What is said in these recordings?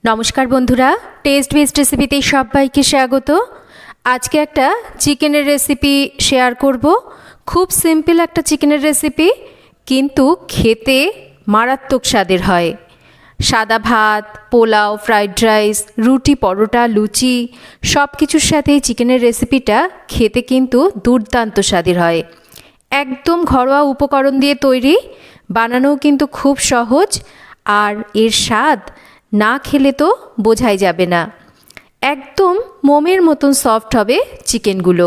নমস্কার বন্ধুরা, test best রেসিপিতে সবাইকে স্বাগত। আজকে একটা চিকেনের রেসিপি শেয়ার করব। খুব সিম্পল একটা চিকেনের রেসিপি, কিন্তু খেতে মারাত্মক স্বাদের হয়। সাদা ভাত, পোলাও, ফ্রাইড রাইস, রুটি, পরোটা, লুচি সব কিছুর সাথে চিকেনের রেসিপিটা খেতে কিন্তু দুর্দান্ত স্বাদের হয়। একদম ঘরোয়া উপকরণ দিয়ে তৈরি, বানানোও কিন্তু খুব সহজ, আর এর স্বাদ না খেলে তো বোঝাই যাবে না। একদম মোমের মতন সফট হবে চিকেনগুলো।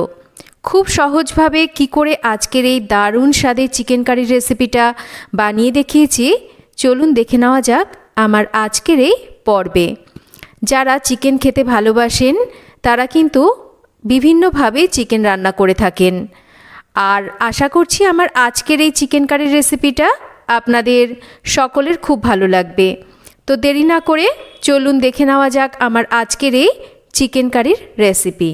খুব সহজভাবে কি করে আজকের এই দারুণ স্বাদের চিকেন কারির রেসিপিটা বানিয়ে দেখিয়েছি, চলুন দেখে নেওয়া যাক আমার আজকের এই পর্বে। যারা চিকেন খেতে ভালোবাসেন তারা কিন্তু বিভিন্নভাবে চিকেন রান্না করে থাকেন, আর আশা করছি আমার আজকের এই চিকেন কারির রেসিপিটা আপনাদের সকলের খুব ভালো লাগবে। তো দেরি না করে চলুন দেখে নেওয়া যাক আমার আজকের এই চিকেন কারির রেসিপি।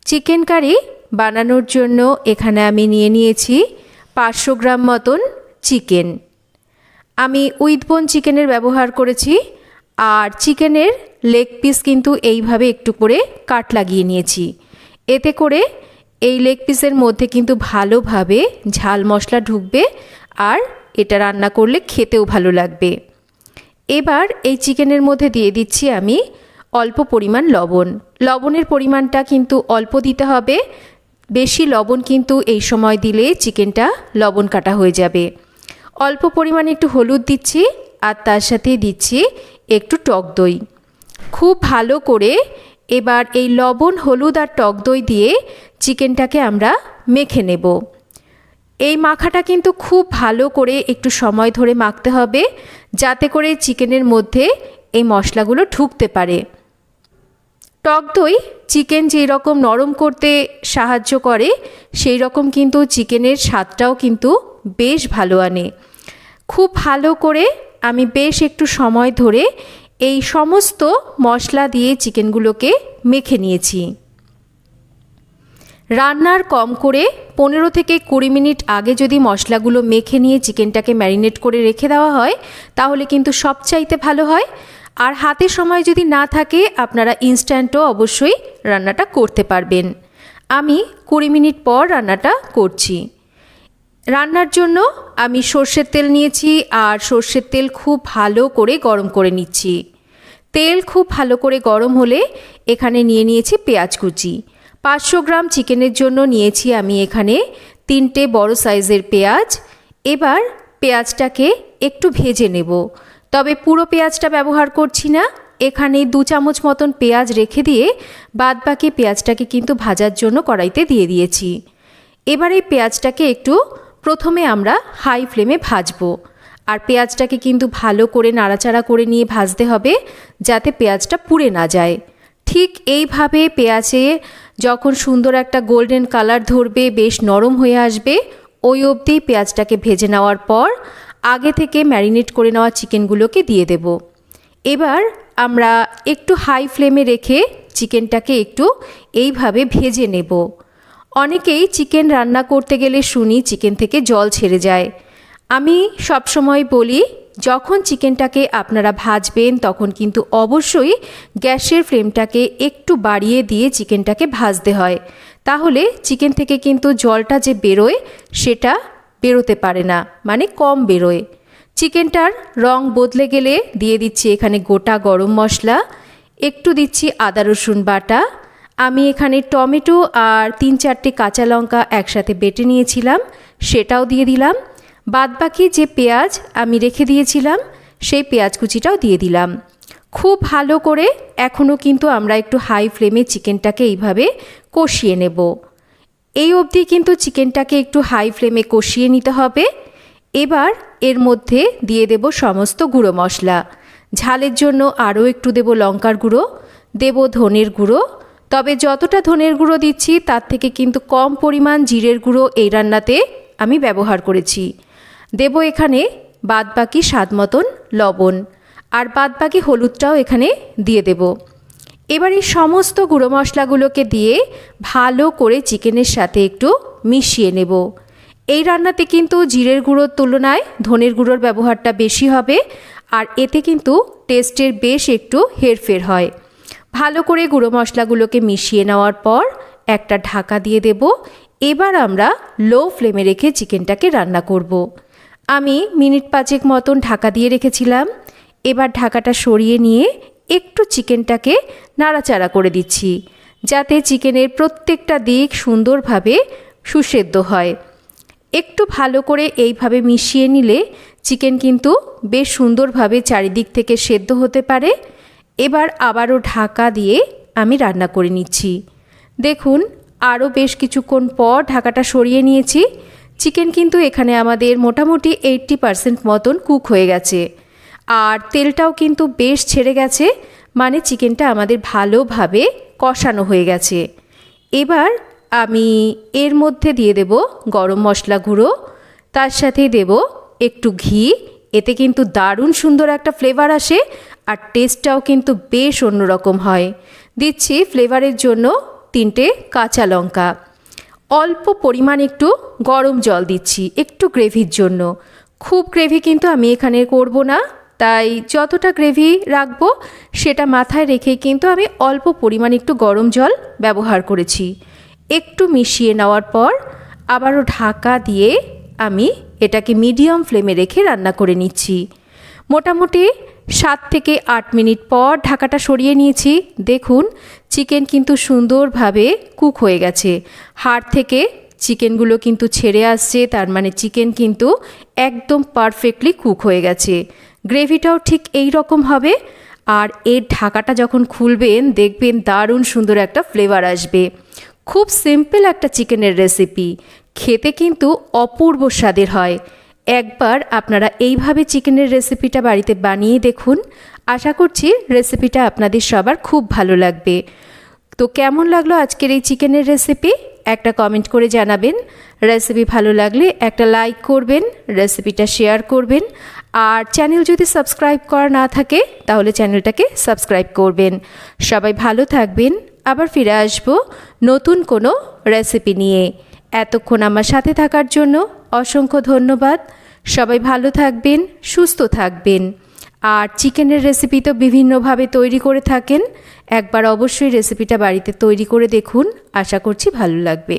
চিকেন কারি বানানোর জন্য এখানে আমি নিয়ে নিয়েছি 500 গ্রাম মতন চিকেন। আমি উইথ বোন চিকেনের ব্যবহার করেছি, আর চিকেনের লেগ পিস কিন্তু এইভাবে একটু করে কাট লাগিয়ে নিয়েছি। এতে করে এই লেগ পিসের মধ্যে কিন্তু ভালোভাবে ঝাল মশলা ঢুকবে, আর এটা রান্না করলে খেতেও ভালো লাগবে। এবার এই চিকেনের মধ্যে দিয়ে দিচ্ছি আমি অল্প পরিমাণ লবণ। লবণের পরিমাণটা কিন্তু অল্প দিতে হবে, বেশি লবণ কিন্তু এই সময় দিলে চিকেনটা লবণ কাটা হয়ে যাবে। অল্প পরিমাণে একটু হলুদ দিচ্ছি, আর তার সাথে দিচ্ছি একটু টক দই। খুব ভালো করে এবার এই লবণ, হলুদ আর টক দই দিয়ে চিকেনটাকে আমরা মেখে নেব। এই মাখাটা কিন্তু খুব ভালো করে একটু সময় ধরে মাখতে হবে, যাতে করে চিকেনের মধ্যে এই মশলাগুলো ঢুকতে পারে। টক দই চিকেন যেই রকম নরম করতে সাহায্য করে, সেই রকম কিন্তু চিকেনের স্বাদটাও কিন্তু বেশ ভালো আনে। খুব ভালো করে আমি বেশ একটু সময় ধরে এই সমস্ত মশলা দিয়ে চিকেনগুলোকে মেখে নিয়েছি। রান্নার কম করে 15 থেকে 20 মিনিট আগে যদি মশলাগুলো মেখে নিয়ে চিকেনটাকে ম্যারিনেট করে রেখে দেওয়া হয়, তাহলে কিন্তু সবচাইতে ভালো হয়। আর হাতে সময় যদি না থাকে, আপনারা ইনস্ট্যান্টও অবশ্যই রান্নাটা করতে পারবেন। আমি 20 মিনিট পর রান্নাটা করছি। রান্নার জন্য আমি সর্ষের তেল নিয়েছি, আর সর্ষের তেল খুব ভালো করে গরম করে নিচ্ছি। তেল খুব ভালো করে গরম হলে এখানে নিয়ে নিয়েছি পেঁয়াজ কুচি। 500 গ্রাম চিকেনের জন্য নিয়েছি আমি এখানে 3টে বড় সাইজের পেঁয়াজ। এবার পেঁয়াজটাকে একটু ভেজে নেব, তবে পুরো পেঁয়াজটা ব্যবহার করছি না। এখানে 2 চামচ মতন পেঁয়াজ রেখে দিয়ে বাদবাকি পেঁয়াজটাকে কিন্তু ভাজার জন্য কড়াইতে দিয়ে দিয়েছি। এবার এই পেঁয়াজটাকে একটু প্রথমে আমরা হাই ফ্লেমে ভাজবো, আর পেঁয়াজটাকে কিন্তু ভালো করে নাড়াচাড়া করে নিয়ে ভাজতে হবে, যাতে পেঁয়াজটা পুড়ে না যায়। ঠিক এইভাবে পেঁয়াজে যখন সুন্দর একটা গোল্ডেন কালার ধরবে, বেশ নরম হয়ে আসবে, ওই অবধি পেঁয়াজটাকে ভেজে নেওয়ার পর আগে থেকে ম্যারিনেট করে নেওয়া চিকেনগুলোকে দিয়ে দেব। এবার আমরা একটু হাই ফ্লেমে রেখে চিকেনটাকে একটু এইভাবে ভেজে নেব। অনেকেই চিকেন রান্না করতে গেলে শুনি চিকেন থেকে জল ছেড়ে যায়। আমি সবসময় বলি, যখন চিকেনটাকে আপনারা ভাজবেন তখন কিন্তু অবশ্যই গ্যাসের ফ্লেমটাকে একটু বাড়িয়ে দিয়ে চিকেনটাকে ভাজতে হয়, তাহলে চিকেন থেকে কিন্তু জলটা যে বেরোয় সেটা বেরোতে পারে না, মানে কম বেরোয়। চিকেনটার রং বদলে গেলে দিয়ে দিচ্ছি এখানে গোটা গরম মশলা, একটু দিচ্ছি আদা রসুন বাটা। আমি এখানে টমেটো আর 3-4টে কাঁচা লঙ্কা একসাথে বেটে নিয়েছিলাম, সেটাও দিয়ে দিলাম। বাদবাকি যে পেঁয়াজ আমি রেখে দিয়েছিলাম, সেই পেঁয়াজ কুচিটাও দিয়ে দিলাম। খুব ভালো করে এখনও কিন্তু আমরা একটু হাই ফ্লেমে চিকেনটাকে এইভাবে কষিয়ে নেব। এই অবধি কিন্তু চিকেনটাকে একটু হাই ফ্লেমে কষিয়ে নিতে হবে। এবার এর মধ্যে দিয়ে দেব সমস্ত গুঁড়ো মশলা। ঝালের জন্য আরও একটু দেব লঙ্কার গুঁড়ো, দেব ধনের গুঁড়ো। তবে যতটা ধনের গুঁড়ো দিচ্ছি তার থেকে কিন্তু কম পরিমাণ জিরের গুঁড়ো এই রান্নাতে আমি ব্যবহার করেছি। দেব এখানে বাদবাকি স্বাদ মতন লবণ, আর বাদবাকি হলুদটাও এখানে দিয়ে দেব। এবার এই সমস্ত গুঁড়ো মশলাগুলোকে দিয়ে ভালো করে চিকেনের সাথে একটু মিশিয়ে নেব। এই রান্নাতে কিন্তু জিরের গুঁড়োর তুলনায় ধনের গুঁড়োর ব্যবহারটা বেশি হবে, আর এতে কিন্তু টেস্টের বেশ একটু হেরফের হয়। ভালো করে গুঁড়ো মশলাগুলোকে মিশিয়ে নেওয়ার পর একটা ঢাকা দিয়ে দেব। এবার আমরা লো ফ্লেমে রেখে চিকেনটাকে রান্না করব। আমি মিনিট 5 মতন ঢাকা দিয়ে রেখেছিলাম। এবার ঢাকাটা সরিয়ে নিয়ে একটু চিকেনটাকে নাড়াচাড়া করে দিচ্ছি, যাতে চিকেনের প্রত্যেকটা দিক সুন্দরভাবে সুসেদ্ধ হয়। একটু ভালো করে এইভাবে মিশিয়ে নিলে চিকেন কিন্তু বেশ সুন্দরভাবে চারিদিক থেকে সেদ্ধ হতে পারে। এবার আবারও ঢাকা দিয়ে আমি রান্না করে নিচ্ছি। দেখুন, আরও বেশ কিছুক্ষণ পর ঢাকাটা সরিয়ে নিয়েছি। চিকেন কিন্তু এখানে আমাদের মোটামুটি 80% মতন কুক হয়ে গেছে, আর তেলটাও কিন্তু বেশ ছেড়ে গেছে, মানে চিকেনটা আমাদের ভালোভাবে কষানো হয়ে গেছে। এবার আমি এর মধ্যে দিয়ে দেব গরম মশলা গুঁড়ো, তার সাথে দেব একটু ঘি। এতে কিন্তু দারুণ সুন্দর একটা ফ্লেভার আসে, আর টেস্টটাও কিন্তু বেশ অন্যরকম হয়। দিচ্ছি ফ্লেভারের জন্য 3টে কাঁচা লঙ্কা। অল্প পরিমাণ একটু গরম জল দিচ্ছি একটু গ্রেভির জন্য। খুব গ্রেভি কিন্তু আমি এখানে করব না, তাই যতটা গ্রেভি রাখবো সেটা মাথায় রেখেই কিন্তু আমি অল্প পরিমাণ একটু গরম জল ব্যবহার করেছি। একটু মিশিয়ে নেওয়ার পর আবারও ঢাকা দিয়ে আমি এটাকে মিডিয়াম ফ্লেমে রেখে রান্না করে নিচ্ছি। মোটামুটি 7 থেকে 8 মিনিট পর ঢাকাটা সরিয়ে নিয়েছি। দেখুন, চিকেন কিন্তু সুন্দরভাবে কুক হয়ে গেছে। হাড় থেকে চিকেনগুলো কিন্তু ছেড়ে আসছে, তার মানে চিকেন কিন্তু একদম পারফেক্টলি কুক হয়ে গেছে। গ্রেভিটাও ঠিক এই রকম হবে। আর এর ঢাকাটা যখন খুলবেন দেখবেন দারুণ সুন্দর একটা ফ্লেভার আসবে। খুব সিম্পল একটা চিকেনের রেসিপি, খেতে কিন্তু অপূর্ব স্বাদের হয়। একবার আপনারা এইভাবে চিকেনের রেসিপিটা বাড়িতে বানিয়ে দেখুন। আশা করছি রেসিপিটা আপনাদের সবার খুব ভালো লাগবে। তো কেমন লাগলো আজকের এই চিকেনের রেসিপি একটা কমেন্ট করে জানাবেন। রেসিপি ভালো লাগলে একটা লাইক করবেন, রেসিপিটা শেয়ার করবেন। আর চ্যানেল যদি সাবস্ক্রাইব করা না থাকে তাহলে চ্যানেলটাকে সাবস্ক্রাইব করবেন। সবাই ভালো থাকবেন। আবার ফিরে আসবো নতুন কোনো রেসিপি নিয়ে। এতক্ষণ আমার সাথে থাকার জন্য অসংখ্য ধন্যবাদ। সবাই ভালো থাকবেন, সুস্থ থাকবেন। আর চিকেনের রেসিপি তো বিভিন্নভাবে তৈরি করে থাকেন, একবার অবশ্যই রেসিপিটা বাড়িতে তৈরি করে দেখুন। আশা করছি ভালো লাগবে।